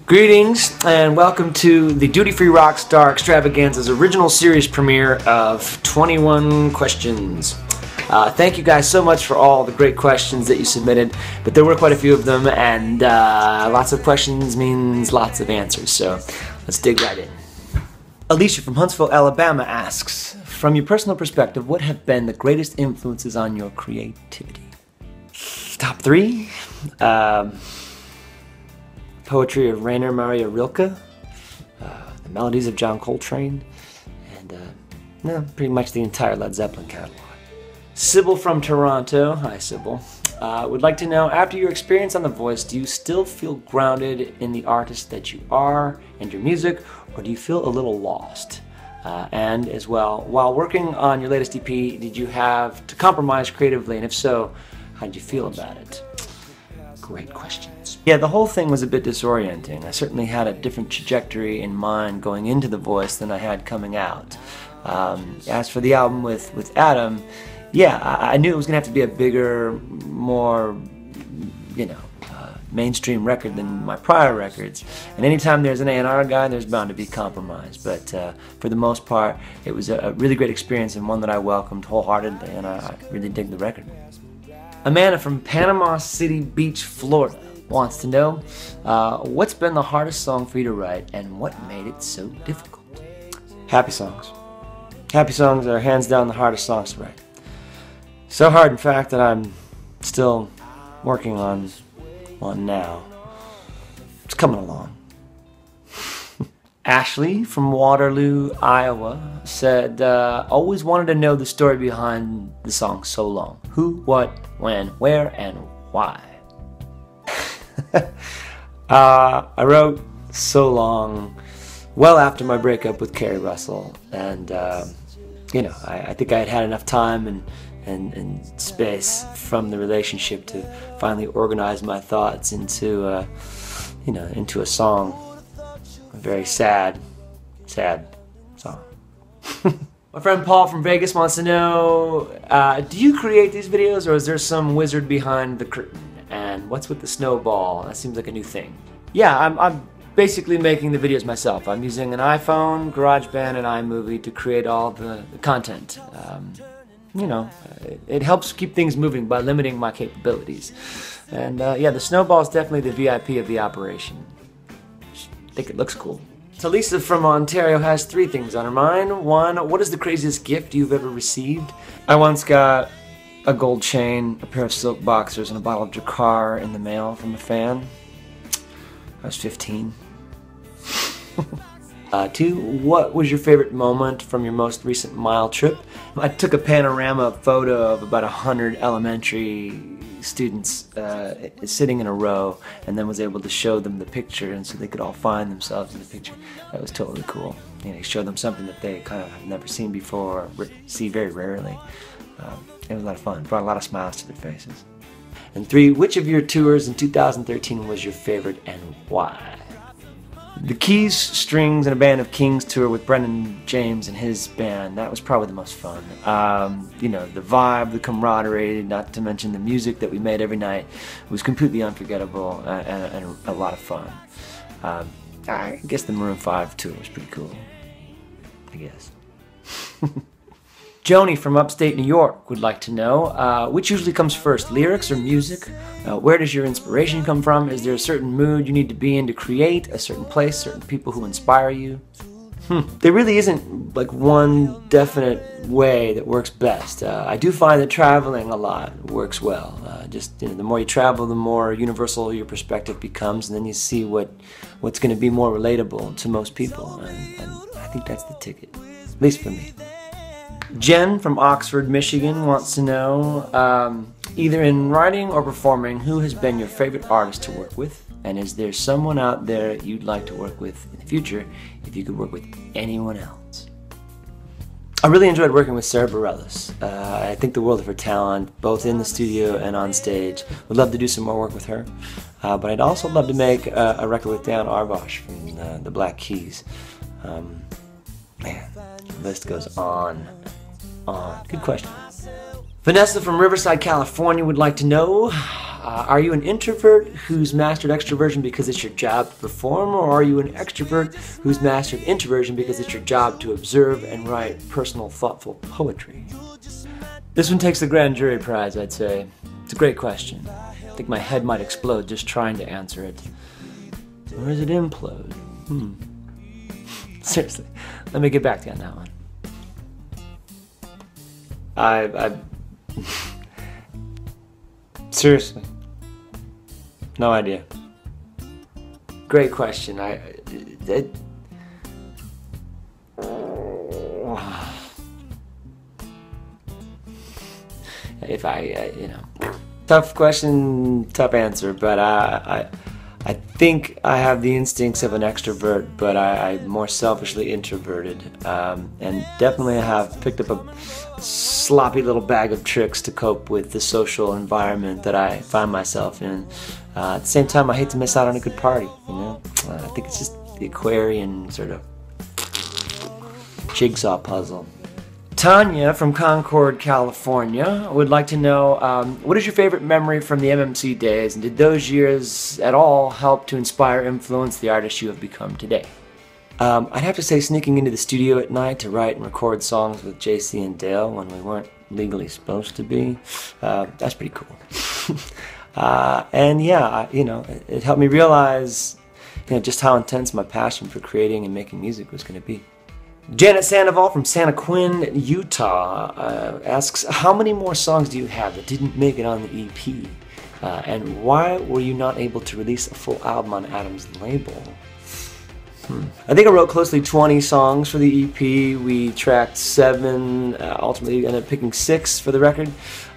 Greetings and welcome to the Duty Free Rockstar Extravaganza's original series premiere of 21 Questions. Thank you guys so much for all the great questions that you submitted, but there were quite a few of them, and lots of questions means lots of answers, so let's dig right in. Alicia from Huntsville, Alabama asks, from your personal perspective, what have been the greatest influences on your creativity? Top 3? Poetry of Rainer Maria Rilke, the melodies of John Coltrane, and pretty much the entire Led Zeppelin catalog. Sybil from Toronto, hi Sybil, would like to know, after your experience on The Voice, do you still feel grounded in the artist that you are and your music, or do you feel a little lost? And as well, while working on your latest EP, did you have to compromise creatively, and if so, how did you feel about it? Great questions. Yeah, the whole thing was a bit disorienting. I certainly had a different trajectory in mind going into The Voice than I had coming out. As for the album with Adam, yeah, I knew it was going to have to be a bigger, more, mainstream record than my prior records. And anytime there's an A&R guy, there's bound to be compromise. But for the most part, it was a really great experience and one that I welcomed wholeheartedly, and I really dig the record. Amanda from Panama City Beach, Florida wants to know, what's been the hardest song for you to write and what made it so difficult? Happy songs. Happy songs are hands down the hardest songs to write. So hard, in fact, that I'm still working on one now. It's coming along. Ashley from Waterloo, Iowa said, always wanted to know the story behind the song So Long. Who, what, when, where, and why? I wrote So Long well after my breakup with Carrie Russell, and I think I had had enough time and space from the relationship to finally organize my thoughts into a song. A very sad song. My friend Paul from Vegas wants to know, do you create these videos or is there some wizard behind the curtain? And what's with the snowball? That seems like a new thing. Yeah, I'm basically making the videos myself. I'm using an iPhone, GarageBand, and iMovie to create all the content. It helps keep things moving by limiting my capabilities. And yeah, the snowball is definitely the VIP of the operation. I think it looks cool. So Lisa from Ontario has 3 things on her mind. 1, what is the craziest gift you've ever received? I once got a gold chain, a pair of silk boxers, and a bottle of Drakkar in the mail from a fan. I was 15. 2, what was your favorite moment from your most recent mile trip? I took a panorama photo of about 100 elementary students sitting in a row, and then was able to show them the picture, and so they could all find themselves in the picture. That was totally cool. Show them something that they kind of have never seen before, or see very rarely. It was a lot of fun. Brought a lot of smiles to their faces. And 3, which of your tours in 2013 was your favorite and why? The Keys, Strings, and a Band of Kings tour with Brendan James and his band, that was probably the most fun. The vibe, the camaraderie, not to mention the music that we made every night was completely unforgettable and a lot of fun. I guess the Maroon 5 tour was pretty cool, I guess. Joni from upstate New York would like to know, which usually comes first, lyrics or music? Where does your inspiration come from? Is there a certain mood you need to be in to create, a certain place, certain people who inspire you? There really isn't like one definite way that works best. I do find that traveling a lot works well. The more you travel, the more universal your perspective becomes, and then you see what's going to be more relatable to most people, and I think that's the ticket, at least for me. Jen from Oxford, Michigan wants to know, either in writing or performing, who has been your favorite artist to work with? And is there someone out there you'd like to work with in the future if you could work with anyone else? I really enjoyed working with Sarah Bareilles. I think the world of her talent, both in the studio and on stage. Would love to do some more work with her. But I'd also love to make a record with Dan Arbosh from the Black Keys. Man, the list goes on. Good question. Vanessa from Riverside, California would like to know, are you an introvert who's mastered extroversion because it's your job to perform, or are you an extrovert who's mastered introversion because it's your job to observe and write personal, thoughtful poetry? This one takes the grand jury prize, I'd say. It's a great question. I think my head might explode just trying to answer it. Or does it implode? Seriously, let me get back to you on that one. I seriously, no idea. Great question. Tough question, tough answer, but I think I have the instincts of an extrovert, but I'm more selfishly introverted, and definitely have picked up a sloppy little bag of tricks to cope with the social environment that I find myself in. At the same time, I hate to miss out on a good party, you know? I think it's just the Aquarian sort of jigsaw puzzle. Tanya from Concord, California would like to know, what is your favorite memory from the MMC days, and did those years at all help to inspire or influence the artist you have become today? I'd have to say sneaking into the studio at night to write and record songs with JC and Dale when we weren't legally supposed to be, that's pretty cool. And yeah, it helped me realize just how intense my passion for creating and making music was going to be. Janet Sandoval from Santa Quinn, Utah asks, how many more songs do you have that didn't make it on the EP? And why were you not able to release a full album on Adam's label? I think I wrote closely 20 songs for the EP. We tracked 7, ultimately ended up picking 6 for the record.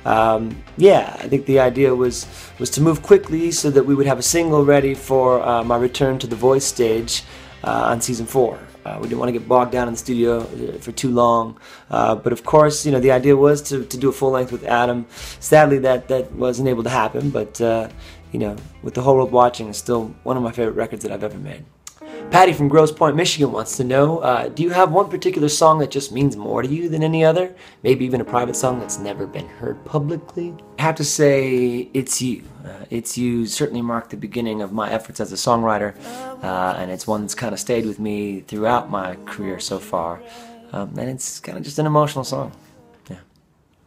Yeah, I think the idea was to move quickly so that we would have a single ready for my return to the voice stage on season 4. We didn't want to get bogged down in the studio for too long, but of course, the idea was to do a full length with Adam. Sadly, that wasn't able to happen, but with the whole world watching, it's still one of my favorite records that I've ever made. Patty from Grosse Pointe, Michigan wants to know, do you have one particular song that just means more to you than any other? Maybe even a private song that's never been heard publicly? I have to say, It's You. It's You certainly marked the beginning of my efforts as a songwriter, and it's one that's kind of stayed with me throughout my career so far, and it's kind of just an emotional song.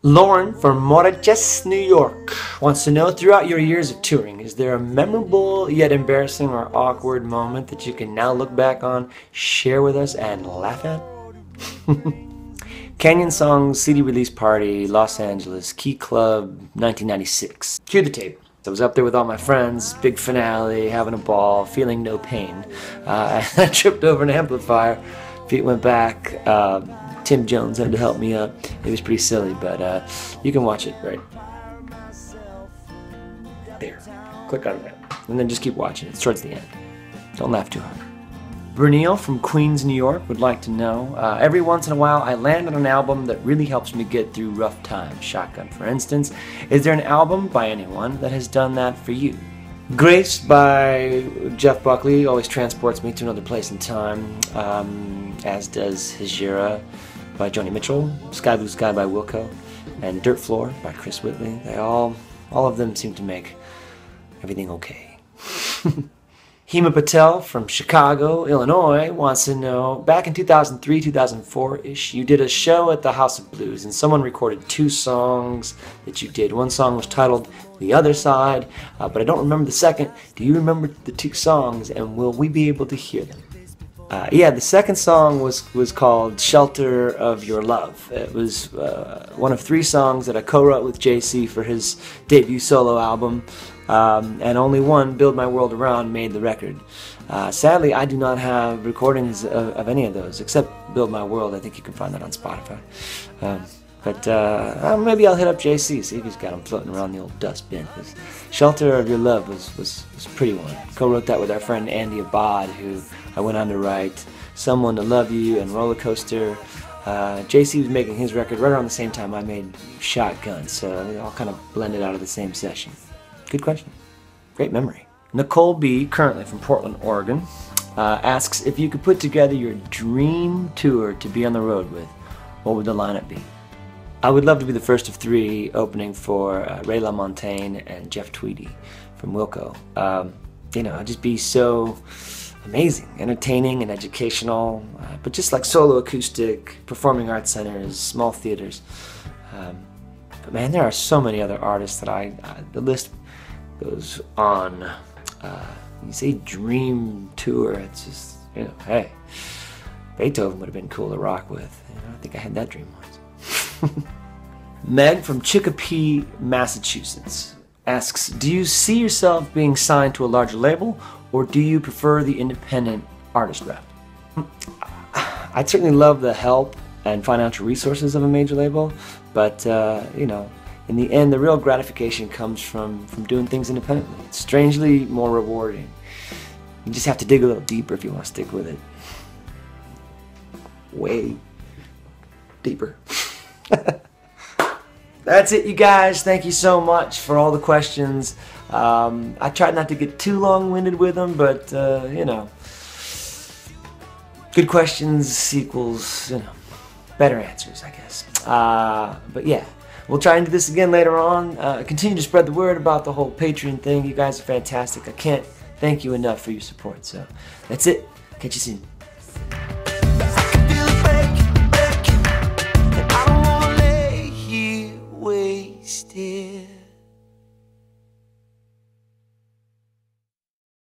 Lauren from Moriches, New York wants to know, throughout your years of touring, is there a memorable yet embarrassing or awkward moment that you can now look back on, share with us, and laugh at? Canyon Songs CD release party, Los Angeles, Key Club, 1996. Cue the tape. I was up there with all my friends, big finale, having a ball, feeling no pain. I tripped over an amplifier, feet went back. Tim Jones had to help me up. It was pretty silly, but you can watch it right there. Click on that, and then just keep watching. It's towards the end. Don't laugh too hard. Bernil from Queens, New York would like to know, every once in a while I land on an album that really helps me get through rough times. Shotgun, for instance. Is there an album by anyone that has done that for you? Grace by Jeff Buckley always transports me to another place in time, as does Hijira by Joni Mitchell, Sky Blue Sky by Wilco, and Dirt Floor by Chris Whitley. They all of them seem to make everything okay. Hema Patel from Chicago, Illinois wants to know, back in 2003, 2004-ish, you did a show at the House of Blues and someone recorded 2 songs that you did. One song was titled The Other Side, but I don't remember the second. Do you remember the 2 songs, and will we be able to hear them? Yeah, the second song was called Shelter of Your Love. It was one of 3 songs that I co-wrote with JC for his debut solo album, and only one, Build My World Around, made the record. Sadly, I do not have recordings of any of those, except Build My World. I think you can find that on Spotify. But maybe I'll hit up JC, see if he's got them floating around the old dustbin. Shelter of Your Love was a pretty one. Co-wrote that with our friend Andy Abad, who I went on to write Someone to Love You and Roller Coaster. JC was making his record right around the same time I made Shotgun, so they all kind of blended out of the same session. Good question. Great memory. Nicole B., currently from Portland, Oregon, asks if you could put together your dream tour to be on the road with, what would the lineup be? I would love to be the first of 3 opening for Ray LaMontagne and Jeff Tweedy from Wilco. You know, it'd just be so amazing, entertaining and educational, but just like solo acoustic, performing arts centers, small theaters. But man, there are so many other artists that the list goes on. You say dream tour, it's just, you know, hey, Beethoven would have been cool to rock with. You know, I think I had that dream once. Meg from Chicopee, Massachusetts asks, do you see yourself being signed to a larger label, or do you prefer the independent artist route? I'd certainly love the help and financial resources of a major label, but you know, in the end, the real gratification comes from doing things independently. It's strangely more rewarding. You just have to dig a little deeper if you want to stick with it. Way deeper. That's it, you guys. Thank you so much for all the questions. I tried not to get too long-winded with them, but you know, good questions equals, you know, better answers, I guess. But yeah, we'll try and do this again later on. Continue to spread the word about the whole Patreon thing. You guys are fantastic. I can't thank you enough for your support. So that's it. Catch you soon.